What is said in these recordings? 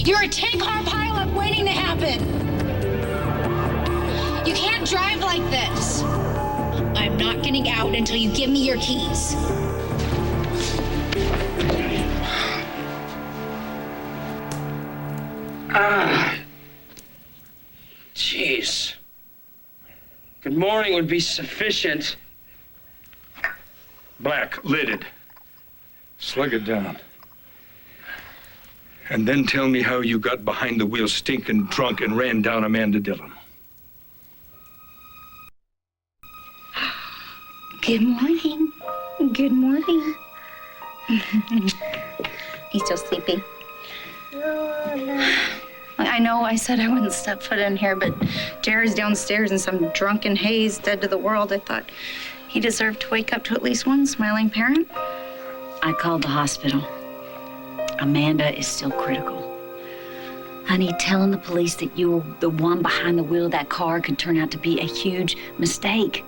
You're a 10-car pileup waiting to happen. You can't drive like this. I'm not getting out until you give me your keys. Jeez. Good morning would be sufficient. Black, lidded. Slug it down. And then tell me how you got behind the wheel stinking drunk and ran down Amanda Dillon. Good morning. Good morning. He's still sleepy. I know I said I wouldn't step foot in here, but Jared's downstairs in some drunken haze, dead to the world. I thought he deserved to wake up to at least one smiling parent. I called the hospital. Amanda is still critical. Honey, telling the police that you were the one behind the wheel of that car could turn out to be a huge mistake.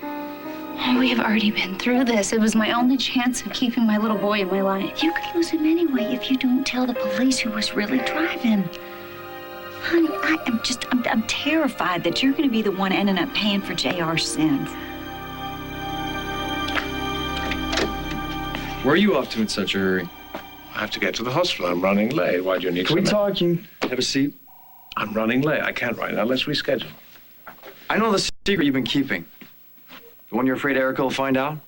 Oh, we have already been through this. It was my only chance of keeping my little boy in my life. You could lose him anyway if you don't tell the police who was really driving. Honey, I'm terrified that you're going to be the one ending up paying for JR's sins. Where are you off to in such a hurry? I have to get to the hospital. I'm running late. Why do you need Can we to... talk? You have a seat? I'm running late. I can't right now. Let's reschedule. I know the secret you've been keeping. The one you're afraid Erica will find out?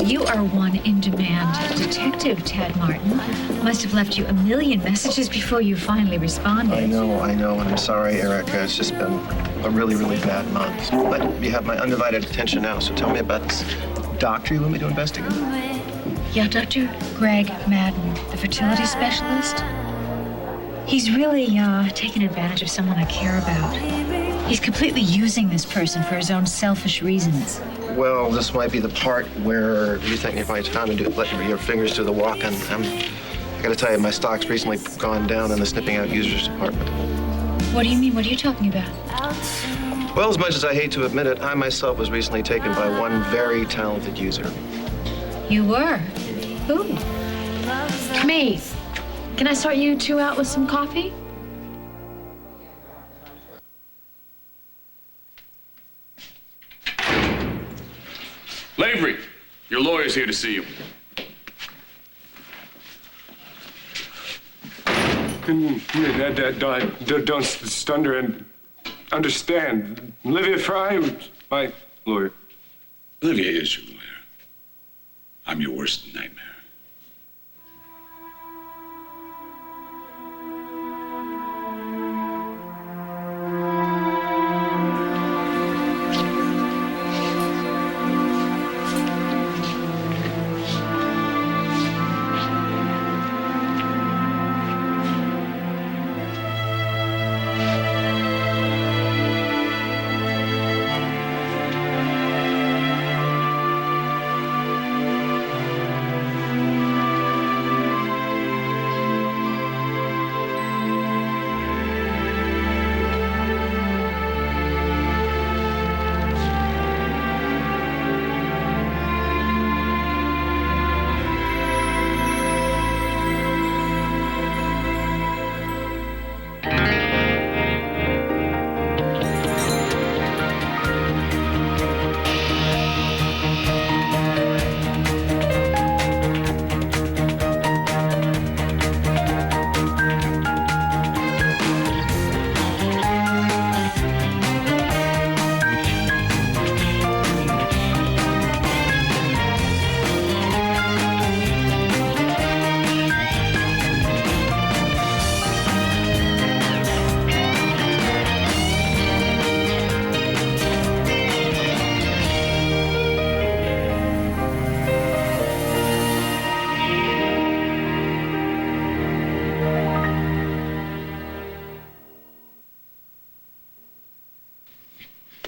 You are one in-demand detective, Tad Martin. Must have left you a million messages before you finally responded. I know, and I'm sorry, Erica. It's just been a really, really bad month. But you have my undivided attention now, so tell me about this doctor you want me to investigate. Yeah, Dr. Greg Madden, the fertility specialist. He's really taking advantage of someone I care about. He's completely using this person for his own selfish reasons. Well, this might be the part where you think you might time to let your fingers do the walking. I gotta tell you, my stock's recently gone down in the snipping out users department. What do you mean? What are you talking about? Well, as much as I hate to admit it, I myself was recently taken by one very talented user. You were? Who? Me. Can I start you two out with some coffee? Lavery, your lawyer's here to see you. Don't stunder and understand. Olivia Fry, my lawyer. Olivia is your lawyer. I'm your worst nightmare.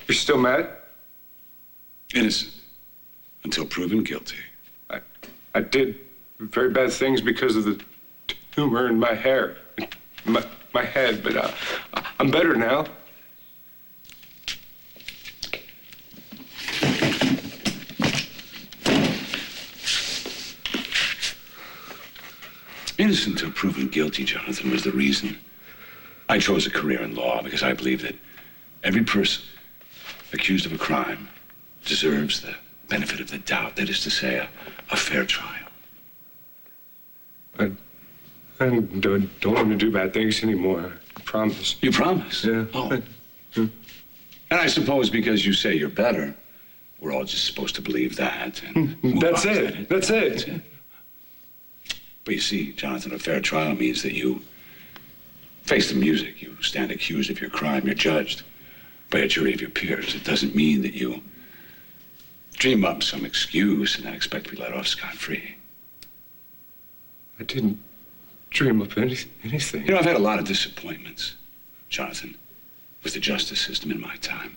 You're still mad? Innocent until proven guilty. I did very bad things because of the tumor in my hair, my head, but I'm better now. Innocent till proven guilty, Jonathan, was the reason I chose a career in law, because I believe that every person accused of a crime deserves the benefit of the doubt. That is to say, a fair trial. I don't want to do bad things anymore. I promise. You promise? Yeah. Oh. And I suppose because you say you're better, we're all just supposed to believe that. And That's it. That's it. But you see, Jonathan, a fair trial means that you face the music. You stand accused of your crime. You're judged by a jury of your peers. It doesn't mean that you dream up some excuse and then expect to be let off scot-free. I didn't dream up anything. You know, I've had a lot of disappointments, Jonathan, with the justice system in my time.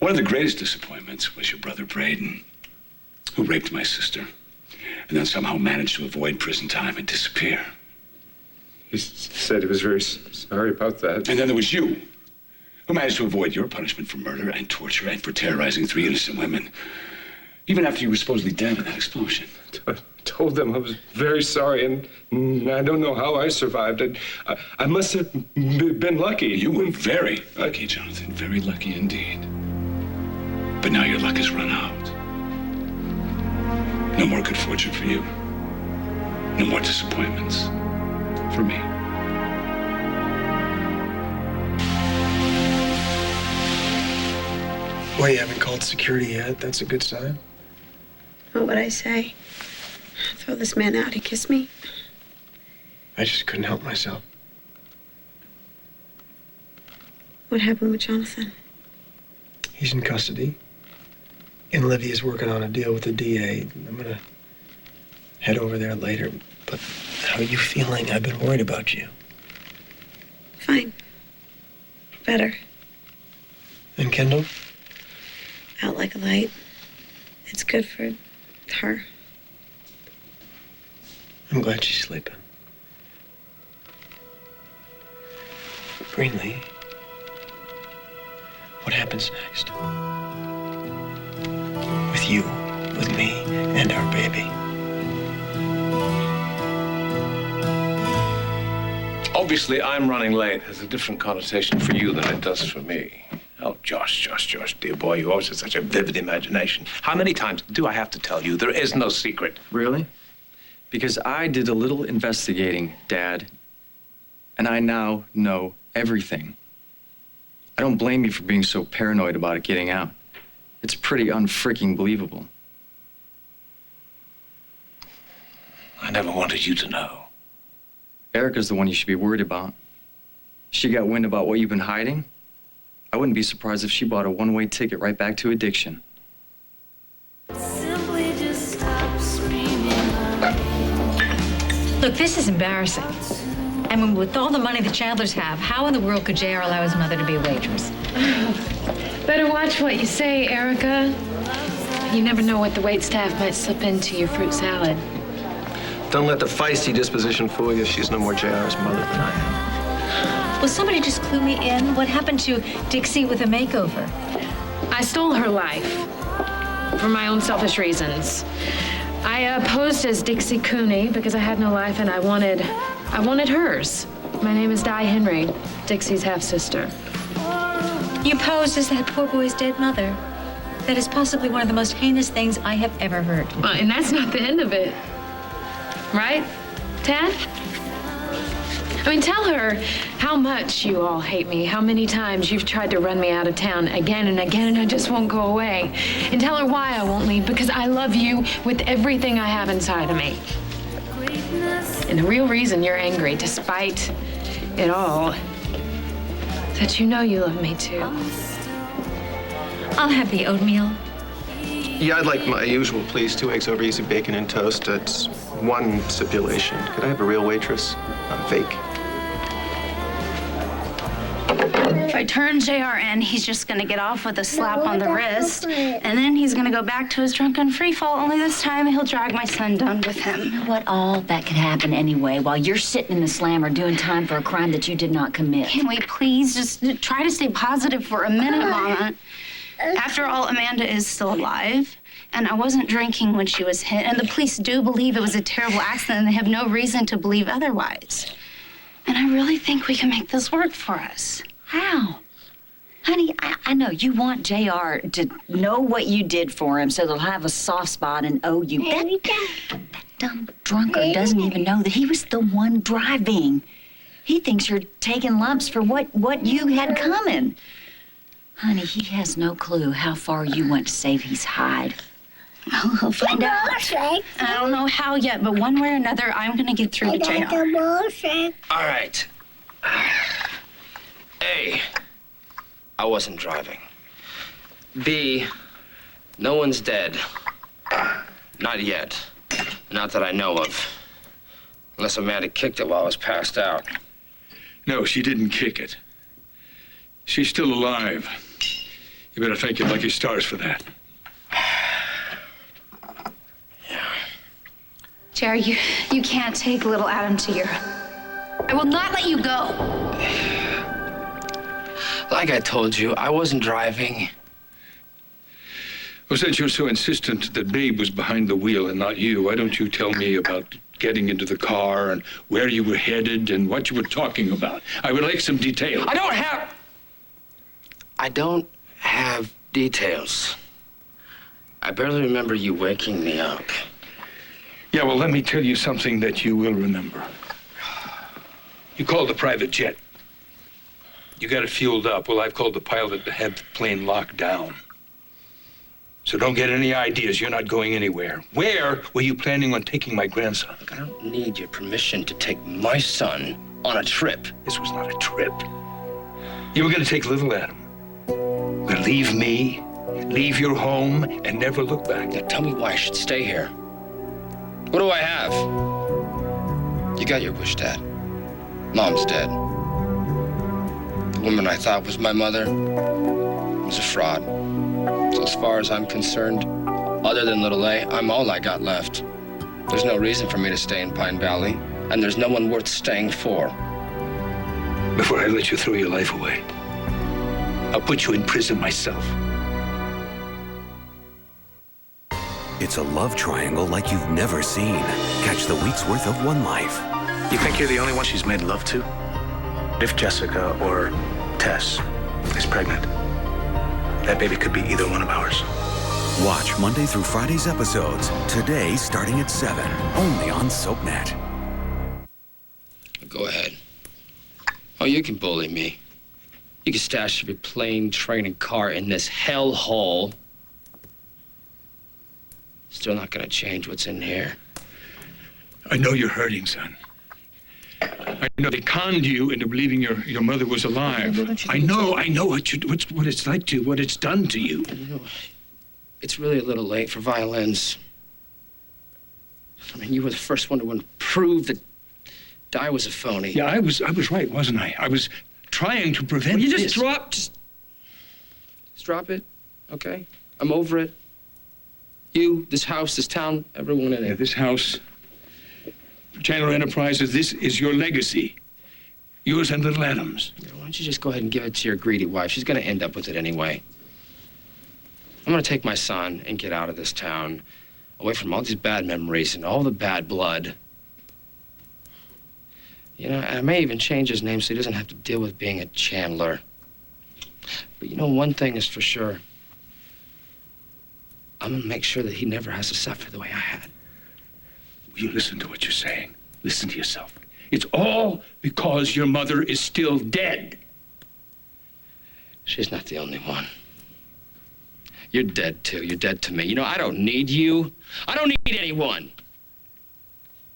One of the greatest disappointments was your brother Braden, who raped my sister and then somehow managed to avoid prison time and disappear. He said he was very sorry about that. And then there was you, who managed to avoid your punishment for murder and torture and for terrorizing 3 innocent women, even after you were supposedly dead in that explosion. I told them I was very sorry, and I don't know how I survived it. I must have been lucky. You were very lucky, Jonathan, very lucky indeed. But now your luck has run out. No more good fortune for you. No more disappointments for me. Well, you haven't called security yet. That's a good sign. What would I say? Throw this man out. He kissed me. I just couldn't help myself. What happened with Jonathan? He's in custody. And Livia's working on a deal with the DA. I'm gonna head over there later. But how are you feeling? I've been worried about you. Fine. Better. And Kendall? Out like a light. It's good for her. I'm glad she's sleeping. Greenlee, what happens next? With you, with me, and our baby. Obviously, I'm running late has a different connotation for you than it does for me. Oh, Josh, dear boy, you always have such a vivid imagination. How many times do I have to tell you there is no secret? Really? Because I did a little investigating, Dad, and I now know everything. I don't blame you for being so paranoid about it getting out. It's pretty unfreaking believable. I never wanted you to know. Erica's the one you should be worried about. She got wind about what you've been hiding. I wouldn't be surprised if she bought a one-way ticket right back to addiction. Look, this is embarrassing. I mean, with all the money the Chandlers have, how in the world could JR allow his mother to be a waitress? Better watch what you say, Erica. You never know what the waitstaff might slip into your fruit salad. Don't let the feisty disposition fool you. She's no more JR's mother than I am. Will somebody just clue me in? What happened to Dixie with a makeover? I stole her life for my own selfish reasons. I posed as Dixie Cooney because I had no life and I wanted hers. My name is Di Henry, Dixie's half-sister. You posed as that poor boy's dead mother. That is possibly one of the most heinous things I have ever heard. And that's not the end of it. Right, Tad? I mean, tell her how much you all hate me, how many times you've tried to run me out of town again and again, and I just won't go away. And tell her why I won't leave, because I love you with everything I have inside of me. And the real reason you're angry, despite it all, is that you know you love me too. I'll have the oatmeal. Yeah, I'd like my usual, please. 2 eggs over easy, bacon and toast. It's one stipulation. Could I have a real waitress? Not fake. If I turn JR in, he's just gonna get off with a slap on the wrist, and then he's gonna go back to his drunken freefall, only this time he'll drag my son down with him. What all that could happen anyway while you're sitting in the slammer doing time for a crime that you did not commit. Can we please just try to stay positive for a minute, Mama? After all, Amanda is still alive, and I wasn't drinking when she was hit, and the police do believe it was a terrible accident, and they have no reason to believe otherwise. And I really think we can make this work for us. How? Honey, I know you want JR to know what you did for him so they'll have a soft spot and owe you. That dumb drunkard doesn't even know that he was the one driving. He thinks you're taking lumps for what you had coming. Honey, he has no clue how far you went to save his hide. Well, he'll find out. And I don't know how yet, but one way or another, I'm going to get through to JR. All right. A, I wasn't driving. B, no one's dead. Not yet. Not that I know of. Unless Amanda kicked it while I was passed out. No, she didn't kick it. She's still alive. You better thank your lucky stars for that. Jerry, you can't take little Adam to Europe. I will not let you go. Like I told you, I wasn't driving. Well, since you're so insistent that Babe was behind the wheel and not you, why don't you tell me about getting into the car and where you were headed and what you were talking about? I would like some details. I don't have details. I barely remember you waking me up. Yeah, well, let me tell you something that you will remember. You called the private jet. You got it fueled up. Well, I've called the pilot to have the plane locked down. So don't get any ideas. You're not going anywhere. Where were you planning on taking my grandson? Look, I don't need your permission to take my son on a trip. This was not a trip. You were going to take little Adam. Then leave me, leave your home, and never look back. Now tell me why I should stay here. What do I have? You got your wish, Dad. Mom's dead. The woman I thought was my mother was a fraud. So as far as I'm concerned, other than little A, I'm all I got left. There's no reason for me to stay in Pine Valley, and there's no one worth staying for. Before I let you throw your life away, I'll put you in prison myself. It's a love triangle like you've never seen. Catch the week's worth of One Life. You think you're the only one she's made love to? If Jessica or Tess is pregnant, that baby could be either one of ours. Watch Monday through Friday's episodes, today starting at 7, only on SoapNet. Go ahead. Oh, you can bully me. You can stash every plane, train, and car in this hellhole. Still not gonna change what's in here. I know you're hurting, son. I know they conned you into believing your mother was alive. I know what it's like to, what it's done to you. You know, it's really a little late for violins. I mean, you were the first one to prove that Di was a phony. Yeah, I was right, wasn't I? I was trying to prevent Will you this. just drop it, okay? I'm over it. You, this house, this town, everyone in it. Yeah, this house, Chandler Enterprises, this is your legacy. Yours and little Adam's. Yeah, why don't you just go ahead and give it to your greedy wife? She's gonna end up with it anyway. I'm gonna take my son and get out of this town, away from all these bad memories and all the bad blood. You know, I may even change his name so he doesn't have to deal with being a Chandler. But you know, one thing is for sure. I'm gonna make sure that he never has to suffer the way I had. Will you listen to what you're saying? Listen to yourself. It's all because your mother is still dead. She's not the only one. You're dead, too. You're dead to me. You know, I don't need you. I don't need anyone.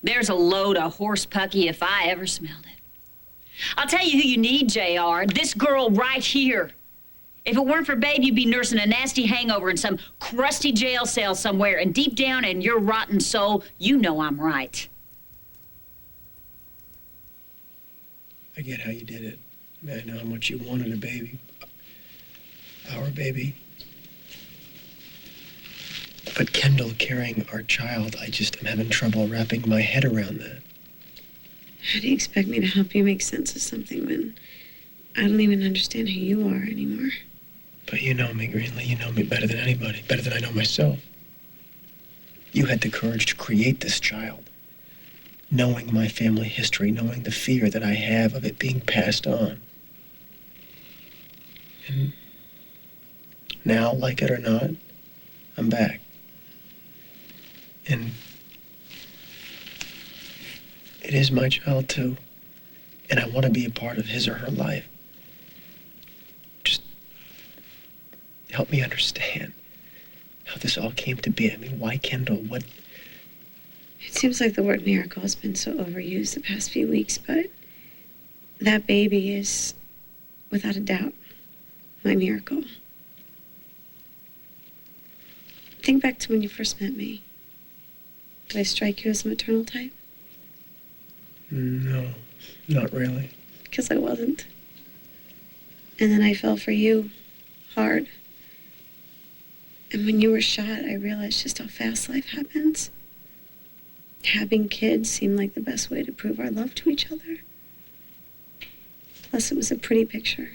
There's a load of horse pucky if I ever smelled it. I'll tell you who you need, JR. This girl right here. If it weren't for Babe, you'd be nursing a nasty hangover in some crusty jail cell somewhere, and deep down in your rotten soul, you know I'm right. I get how you did it. I mean, I know how much you wanted a baby. Our baby. But Kendall carrying our child, I just am having trouble wrapping my head around that. How do you expect me to help you make sense of something when I don't even understand who you are anymore? But you know me, Greenlee. You know me better than anybody, better than I know myself. You had the courage to create this child, knowing my family history, knowing the fear that I have of it being passed on. And now, like it or not, I'm back. And it is my child, too. And I want to be a part of his or her life. Just help me understand how this all came to be. I mean, why Kendall? What? It seems like the word miracle has been so overused the past few weeks, but that baby is, without a doubt, my miracle. Think back to when you first met me. Did I strike you as a maternal type? No, not really. Because I wasn't. And then I fell for you, hard. And when you were shot, I realized just how fast life happens. Having kids seemed like the best way to prove our love to each other. Plus, it was a pretty picture.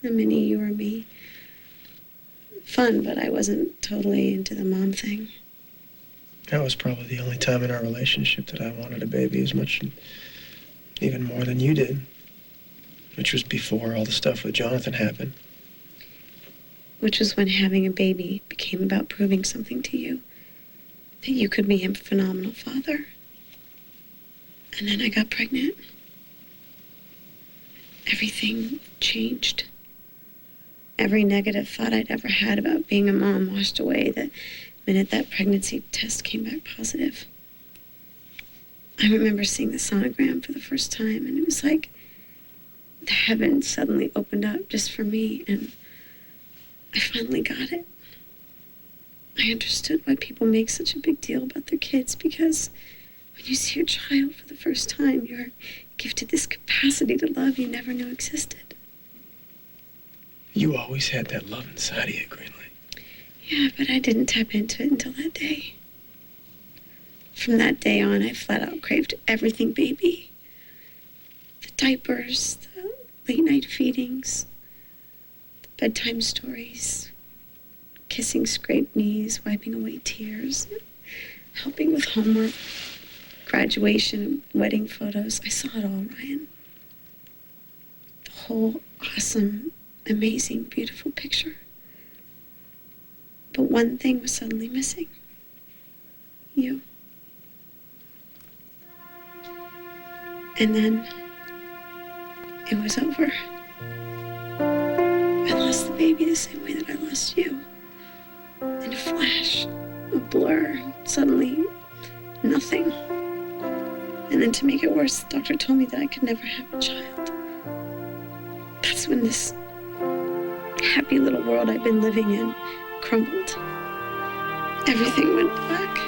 The mini you or me. Fun, but I wasn't totally into the mom thing. That was probably the only time in our relationship that I wanted a baby as much, even more than you did. Which was before all the stuff with Jonathan happened. Which was when having a baby became about proving something to you. That you could be a phenomenal father. And then I got pregnant. Everything changed. Every negative thought I'd ever had about being a mom washed away the minute that pregnancy test came back positive. I remember seeing the sonogram for the first time, and it was like the heavens suddenly opened up just for me, and I finally got it. I understood why people make such a big deal about their kids, because when you see your child for the first time, you're gifted this capacity to love you never knew existed. You always had that love inside of you, Greenlee. Yeah, but I didn't tap into it until that day. From that day on, I flat out craved everything baby. The diapers, the late night feedings, the bedtime stories, kissing scraped knees, wiping away tears, helping with homework, graduation, wedding photos. I saw it all, Ryan. The whole awesome, amazing, beautiful picture. But one thing was suddenly missing. You. And then it was over. I lost the baby the same way that I lost you. In a flash, a blur, suddenly nothing. And then to make it worse, the doctor told me that I could never have a child. That's when this happy little world I've been living in crumbled. Everything went black.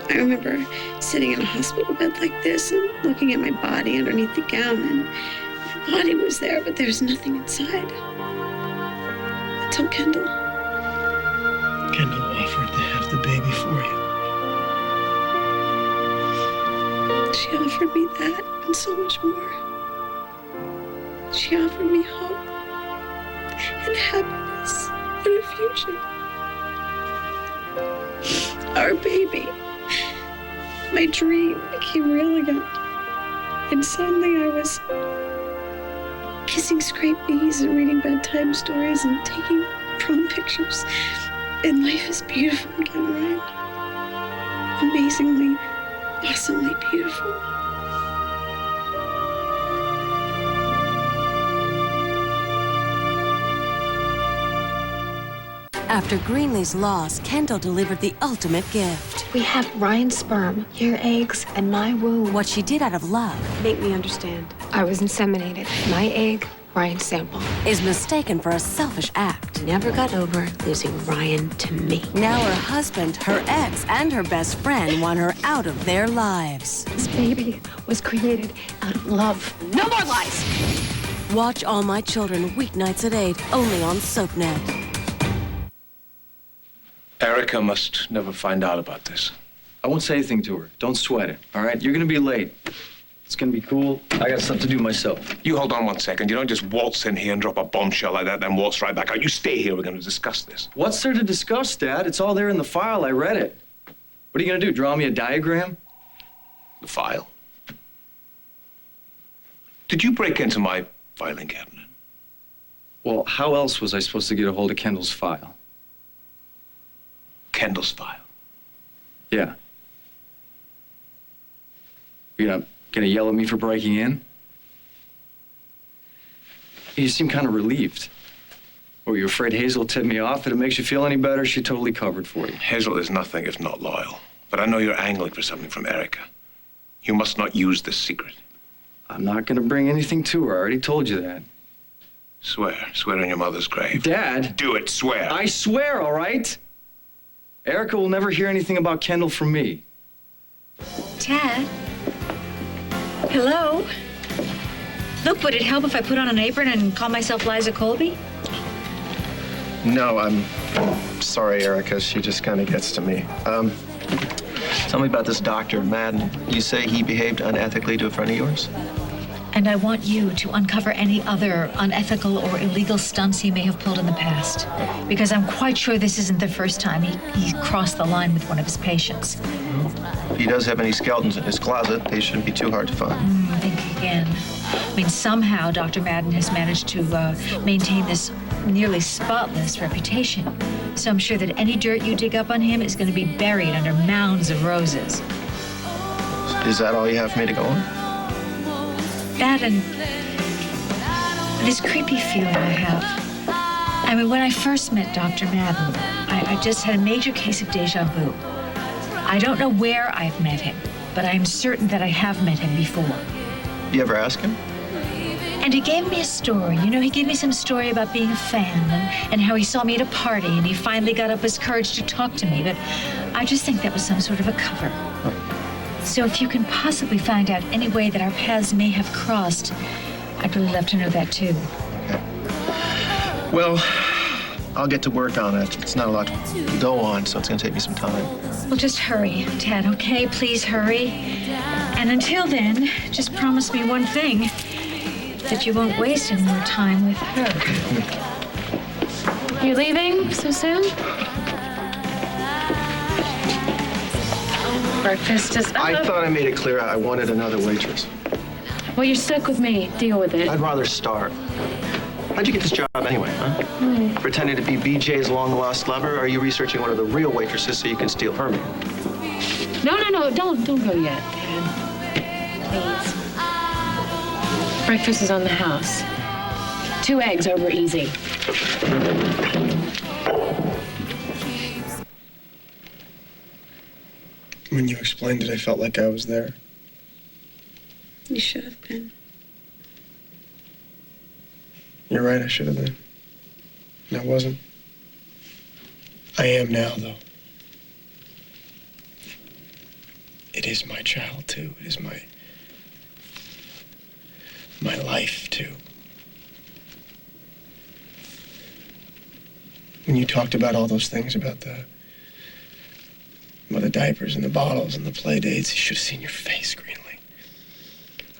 I remember sitting in a hospital bed like this and looking at my body underneath the gown, and my body was there, but there was nothing inside. Until Kendall. Kendall offered to have the baby for you. She offered me that and so much more. She offered me hope and happiness and a future. Our baby, my dream, became real again. And suddenly I was kissing scraped knees and reading bedtime stories and taking prom pictures. And life is beautiful again, Ryan. Amazingly, awesomely beautiful. After Greenlee's loss, Kendall delivered the ultimate gift. We have Ryan's sperm, your eggs, and my womb. What she did out of love. Make me understand. I was inseminated. My egg, Ryan's sample. Is mistaken for a selfish act. Never got over losing Ryan to me. Now her husband, her ex, and her best friend want her out of their lives. This baby was created out of love. No more lies! Watch All My Children weeknights at 8, only on SoapNet. Erica must never find out about this. I won't say anything to her. Don't sweat it, all right? You're gonna be late. It's gonna be cool. I got stuff to do myself. You hold on 1 second. You don't just waltz in here and drop a bombshell like that, then waltz right back out. You stay here. We're going to discuss this. What's there to discuss, Dad? It's all there in the file. I read it. What are you gonna do? Draw me a diagram? The file? Did you break into my filing cabinet? Well, how else was I supposed to get a hold of Kendall's file? Kendall's file? Yeah. You gonna yell at me for breaking in? You seem kind of relieved. Were you afraid Hazel tipped me off? If it makes you feel any better, she totally covered for you. Hazel is nothing if not loyal. But I know you're angling for something from Erica. You must not use this secret. I'm not gonna bring anything to her. I already told you that. Swear. Swear on your mother's grave. Dad! Do it. Swear. I swear, all right? Erica will never hear anything about Kendall from me. Tad? Hello? Look, would it help if I put on an apron and call myself Liza Colby? No, I'm sorry, Erica. She just kind of gets to me. Tell me about this Dr. Madden. You say he behaved unethically to a friend of yours? And I want you to uncover any other unethical or illegal stunts he may have pulled in the past. Because I'm quite sure this isn't the first time he crossed the line with one of his patients. If he does have any skeletons in his closet, they shouldn't be too hard to find. Think again. I mean, somehow Dr. Madden has managed to maintain this nearly spotless reputation. So I'm sure that any dirt you dig up on him is going to be buried under mounds of roses. Is that all you have for me to go on? That and this creepy feeling I have. I mean, when I first met Dr. Madden, I just had a major case of deja vu. I don't know where I've met him, but I am certain that I have met him before. You ever ask him? And he gave me a story. You know, he gave me some story about being a fan and how he saw me at a party and he finally got up his courage to talk to me. But I just think that was some sort of a cover. So if you can possibly find out any way that our paths may have crossed, I'd really love to know that too. Okay. Well, I'll get to work on it. It's not a lot to go on, so it's going to take me some time. Well, just hurry, Tad, okay? Please hurry. And until then, just promise me one thing, that you won't waste any more time with her. You leaving so soon? Breakfast is up. I thought I made it clear I wanted another waitress. Well, you're stuck with me. Deal with it. I'd rather starve. How'd you get this job anyway, huh? Pretending to be BJ's long-lost lover, or are you researching one of the real waitresses so you can steal her meal? No, don't go yet, Dad. Please. Breakfast is on the house. 2 eggs over easy. When you explained it, I felt like I was there. You should have been. You're right, I should have been. And I wasn't. I am now, though. It is my child, too. It is my life, too. When you talked about all those things about the diapers and the bottles and the play dates, you should have seen your face, Greenlee.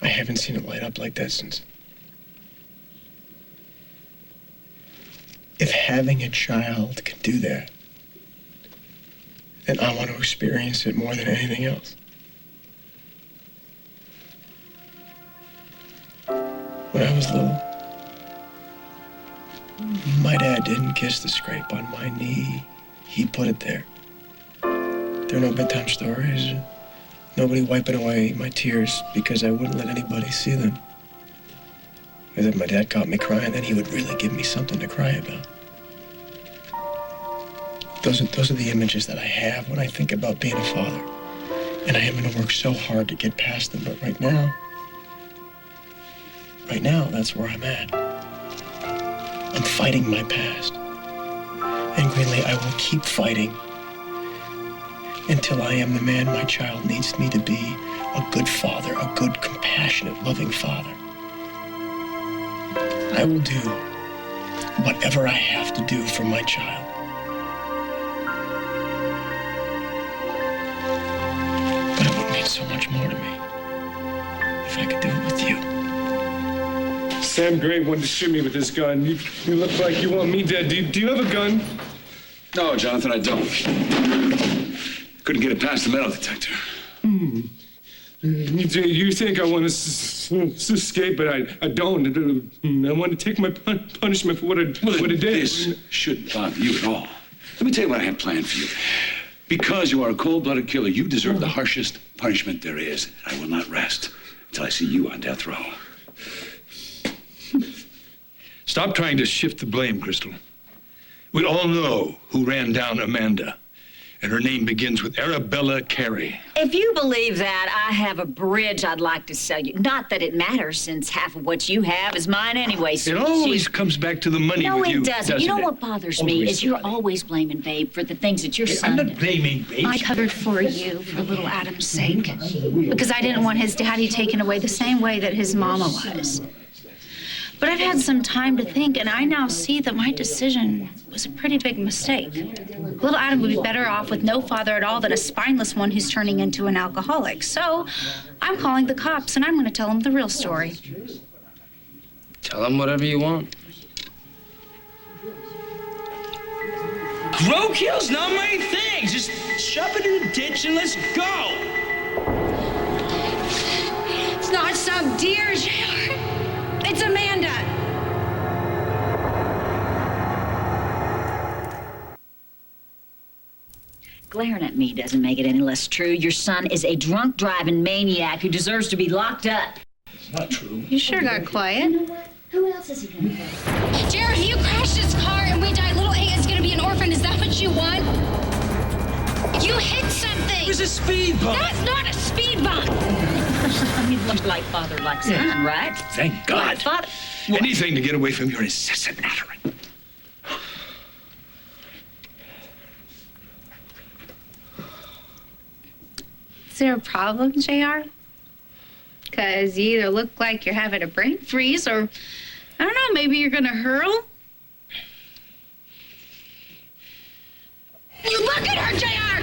I haven't seen it light up like that since. If having a child can do that, then I want to experience it more than anything else. When I was little, my dad didn't kiss the scrape on my knee. He put it there. There are no bedtime stories. Nobody wiping away my tears because I wouldn't let anybody see them. Because if my dad caught me crying, then he would really give me something to cry about. Those are the images that I have when I think about being a father. And I am going to work so hard to get past them. But right now, that's where I'm at. I'm fighting my past. And Greenlee, I will keep fighting until I am the man my child needs me to be, a good father, a good, compassionate, loving father. I will do whatever I have to do for my child. But it would mean so much more to me if I could do it with you. Sam Gray wanted to shoot me with his gun. You look like you want me dead. Do you have a gun? No, Jonathan, I don't. Couldn't get it past the metal detector. You think I want to escape, but I don't. I want to take my punishment for what I did. This shouldn't bother you at all. Let me tell you what I have planned for you. Because you are a cold-blooded killer, you deserve the harshest punishment there is. I will not rest until I see you on death row. Stop trying to shift the blame, Crystal. We all know who ran down Amanda, and her name begins with Arabella Carey. If you believe that, I have a bridge I'd like to sell you. Not that it matters, since half of what you have is mine anyway. It always comes back to the money no, with you. No, it doesn't. You know what bothers me is you're always blaming Babe for the things that your son I'm not blaming Babe. I covered for you for little Adam's sake because I didn't want his daddy taken away the same way that his mama was. But I've had some time to think, and I now see that my decision was a pretty big mistake. Little Adam would be better off with no father at all than a spineless one who's turning into an alcoholic. So I'm calling the cops, and I'm going to tell them the real story. Tell them whatever you want. Roadkill's not my thing. Just shove it in the ditch and let's go. It's not some deer, JR. It's Amanda. Glaring at me doesn't make it any less true. Your son is a drunk driving maniac who deserves to be locked up. It's not true. You sure got quiet. Who else is he gonna be? Jared, if you crash this car and we die, little A is gonna be an orphan. Is that what you want? You hit something. It was a speed bump. That's not a speed bump. I mean, much like father, like son, right? Thank God. Like father. Anything to get away from your incessant nattering. Is there a problem, JR? Because you either look like you're having a brain freeze or, I don't know, maybe you're gonna hurl? You look at her, JR!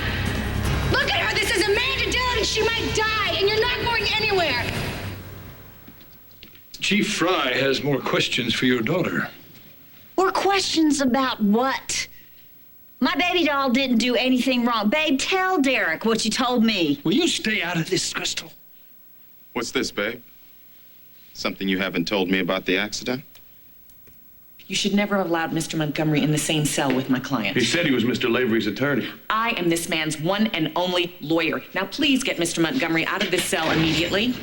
Look at her! This is Amanda Dillon and she might die and you're not going anywhere! Chief Fry has more questions for your daughter. Or questions about what? My baby doll didn't do anything wrong. Babe, tell Derek what you told me. Will you stay out of this, Crystal? What's this, babe? Something you haven't told me about the accident? You should never have allowed Mr. Montgomery in the same cell with my client. He said he was Mr. Lavery's attorney. I am this man's one and only lawyer. Now, please get Mr. Montgomery out of this cell immediately.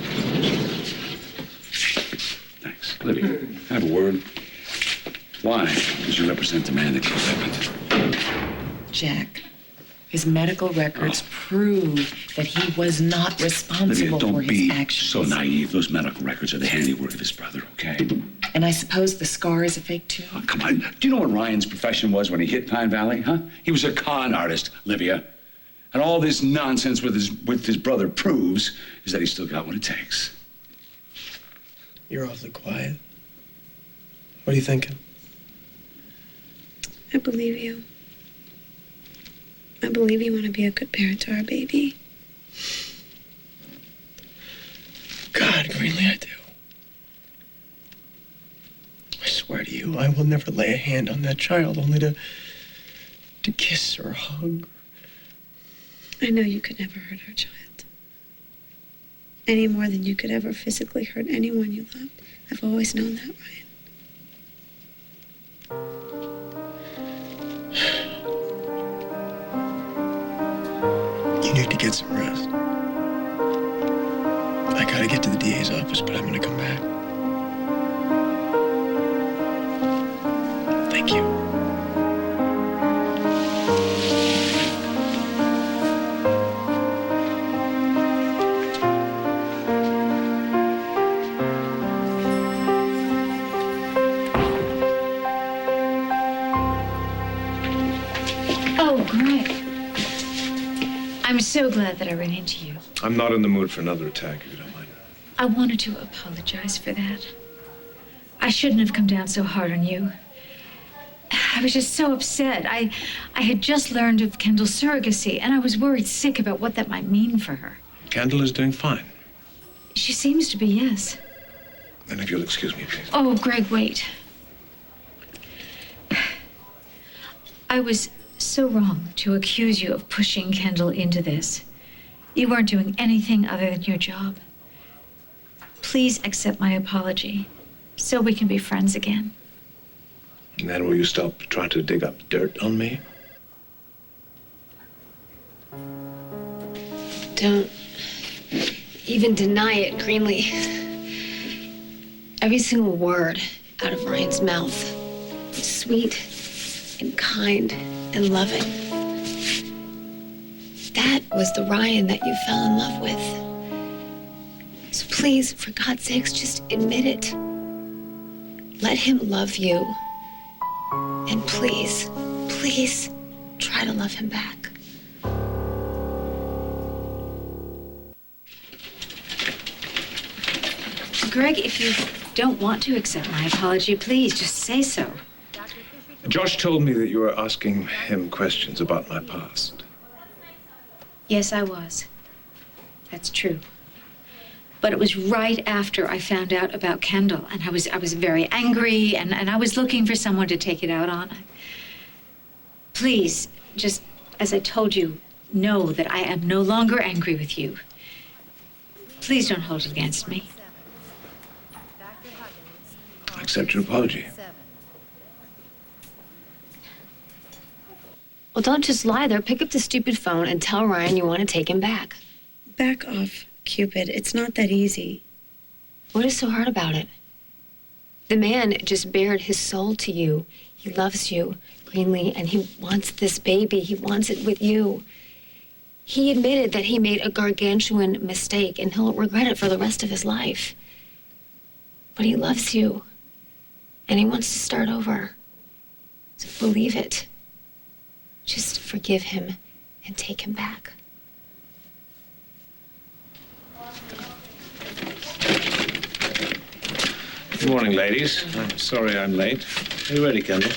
Thanks. Libby, I have a word. Why does you represent the man that killed Edmund? Jack, his medical records prove that he was not responsible Lydia, for don't his be actions. so naive. Those medical records are the handiwork of his brother, okay? And I suppose the scar is a fake, too? Oh, come on. Do you know what Ryan's profession was when he hit Pine Valley, huh? He was a con artist, Livia. And all this nonsense with his brother proves is that he's still got what it takes. You're awfully quiet. What are you thinking? I believe you. I believe you want to be a good parent to our baby. God, Greenlee, I do. I swear to you, I will never lay a hand on that child only to kiss or hug. I know you could never hurt our child. Any more than you could ever physically hurt anyone you loved. I've always known that, Ryan. You need to get some rest. I gotta get to the DA's office, but I'm gonna come back. Thank you. Oh, Greg. I'm so glad that I ran into you. I'm not in the mood for another attack, if you don't mind. I wanted to apologize for that. I shouldn't have come down so hard on you. I was just so upset. I had just learned of Kendall's surrogacy, and I was worried sick about what that might mean for her. Kendall is doing fine. She seems to be, yes. Then if you'll excuse me, please. Oh, Greg, wait. I was so wrong to accuse you of pushing Kendall into this. You weren't doing anything other than your job. Please accept my apology so we can be friends again. And then will you stop trying to dig up dirt on me? Don't even deny it, Greenlee. Every single word out of Ryan's mouth was sweet and kind and loving. That was the Ryan that you fell in love with. So please, for God's sakes, just admit it. Let him love you. And please, please try to love him back. Greg, if you don't want to accept my apology, please just say so. Josh told me that you were asking him questions about my past. Yes, I was. That's true. But it was right after I found out about Kendall, and I was very angry, and I was looking for someone to take it out on. Please, just as I told you, know that I am no longer angry with you. Please don't hold it against me. I accept your apology. Well, don't just lie there. Pick up the stupid phone and tell Ryan you want to take him back. Back off, Cupid. It's not that easy. What is so hard about it? The man just bared his soul to you. He loves you, Greenlee, and he wants this baby. He wants it with you. He admitted that he made a gargantuan mistake, and he'll regret it for the rest of his life. But he loves you, and he wants to start over. So believe it. Just forgive him and take him back. Good morning, ladies. I'm sorry I'm late. Are you ready, Kendall?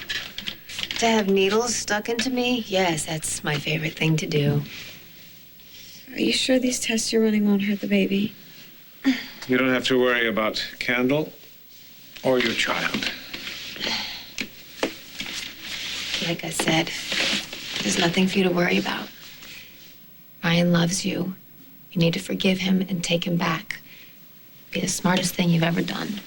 To have needles stuck into me? Yes, that's my favorite thing to do. Are you sure these tests you're running won't hurt the baby? You don't have to worry about Kendall or your child. Like I said, there's nothing for you to worry about. Ryan loves you. You need to forgive him and take him back. Be the smartest thing you've ever done.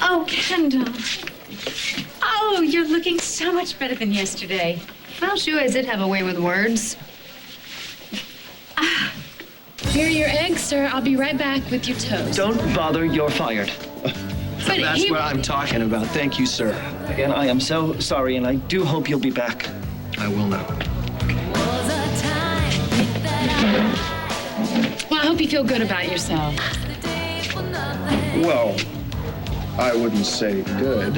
Oh, Kendall. Oh, you're looking so much better than yesterday. Well, she always did have a way with words. Here are your eggs, sir. I'll be right back with your toast. Don't bother, you're fired. But That's what I'm talking about. Thank you, sir. Again, I am so sorry, and I do hope you'll be back. I will now. Well, I hope you feel good about yourself. Well, I wouldn't say good.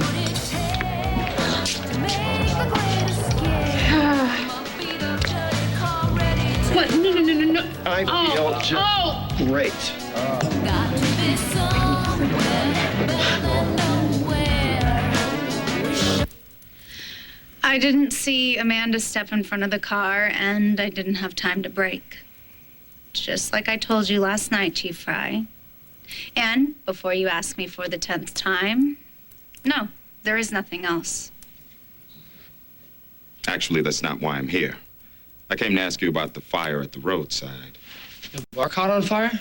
What? No. I feel just great. I didn't see Amanda step in front of the car, and I didn't have time to brake. Just like I told you last night, Chief Fry. And before you ask me for the 10th time, no, there is nothing else. Actually, that's not why I'm here. I came to ask you about the fire at the roadside. The bar caught on fire?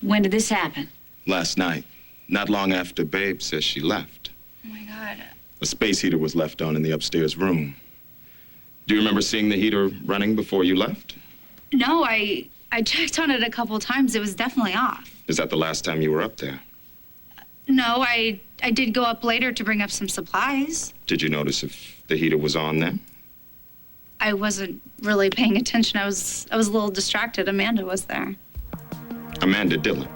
When did this happen? Last night, not long after Babe says she left. Oh, my God. A space heater was left on in the upstairs room. Do you remember seeing the heater running before you left? No, I checked on it a couple times. It was definitely off. Is that the last time you were up there? No, I did go up later to bring up some supplies. Did you notice if the heater was on then? I wasn't really paying attention. I was a little distracted. Amanda was there. Amanda Dillon.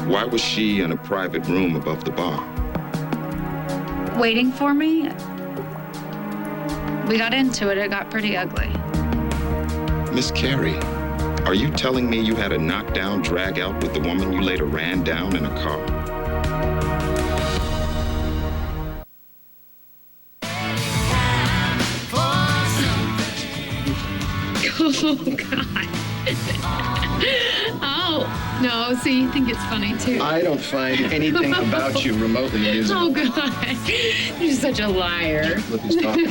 Why was she in a private room above the bar? Waiting for me? We got into it. It got pretty ugly. Miss Carey, are you telling me you had a knockdown drag out with the woman you later ran down in a car? Oh, God. Oh, no, see, you think it's funny, too. I don't find anything about you remotely amusing. Oh, God. You're such a liar. Libby's talking.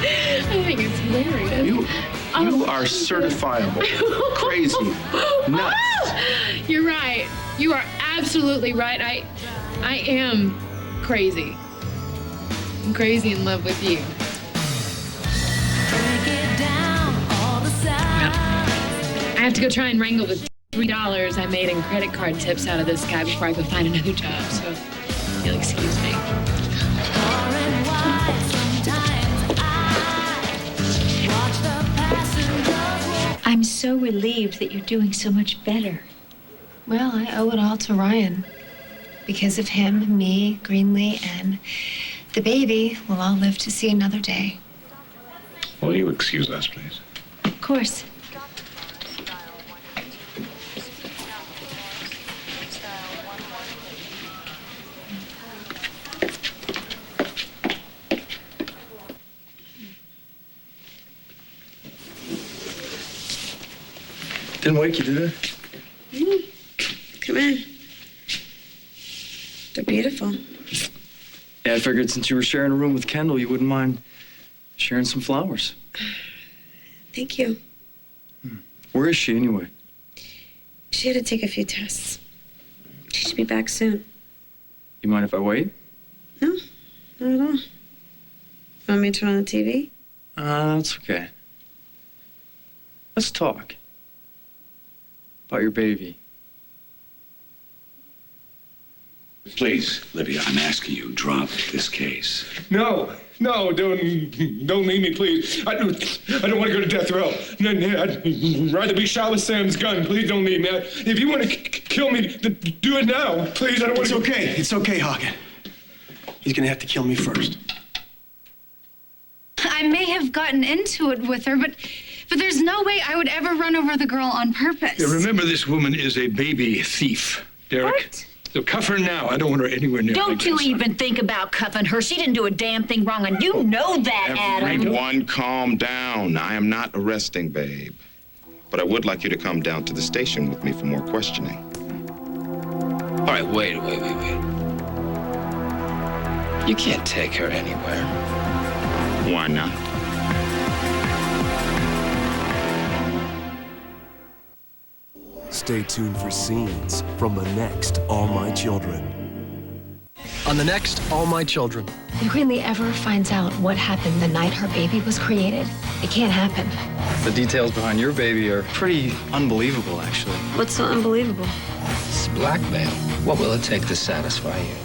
I think it's hilarious. You are certifiable. Crazy. Nuts. You're right. You are absolutely right. I am crazy. I'm crazy in love with you. I have to go try and wrangle the $3 I made in credit card tips out of this guy before I go find another job, so you'll excuse me. I'm so relieved that you're doing so much better. Well, I owe it all to Ryan. Because of him, me, Greenlee, and the baby will all live to see another day. Will you excuse us, please? Of course. Didn't wake you, did it? Come in. They're beautiful. Yeah, I figured since you were sharing a room with Kendall, you wouldn't mind sharing some flowers. Thank you. Where is she anyway? She had to take a few tests. She should be back soon. You mind if I wait? No, not at all. Want me to turn on the TV? That's okay. Let's talk. About your baby. Please, Libby, I'm asking you, drop this case. No, don't leave me, please. I don't want to go to death row. I'd rather be shot with Sam's gun. Please don't leave me. If you want to kill me, do it now. Please, I don't want to. It's okay, Hagen. He's gonna have to kill me first. I may have gotten into it with her, but there's no way I would ever run over the girl on purpose. Yeah, remember, this woman is a baby thief, Derek. What? So cuff her now. I don't want her anywhere near Don't you even think about cuffing her. She didn't do a damn thing wrong, and you know that, Adam. Everyone calm down. I am not arresting, babe. But I would like you to come down to the station with me for more questioning. All right, wait. You can't take her anywhere. Why not? Stay tuned for scenes from the next All My Children. On the next All My Children. If Greenlee ever finds out what happened the night her baby was created, it can't happen. The details behind your baby are pretty unbelievable, actually. What's so unbelievable? It's blackmail. What will it take to satisfy you?